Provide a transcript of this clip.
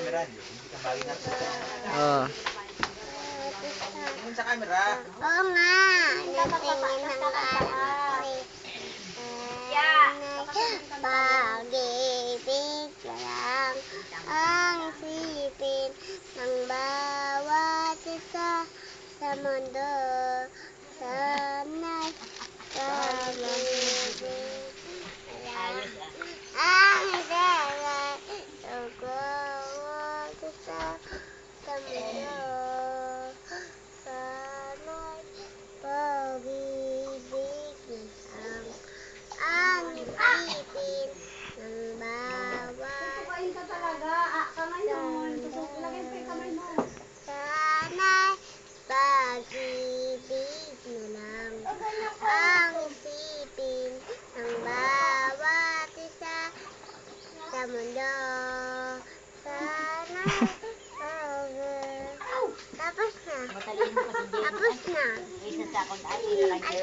camera, hindi ka malingat. Oo. Tingin sa camera. Oo nga. Nagtingin ng aray. Pag-ibig na lang ang sipin ng bawat isa sa mundo. Sana'y pag-ibig na lang ang dalay sa bawat isa sa mundo. Sana'y pag-ibig na lang ang sipin ng bawat isa sa mundo. Sana'y pag-ibig na lang ang sipin ng bawat isa sa mundo. Sana'y tapos na. Tapos na.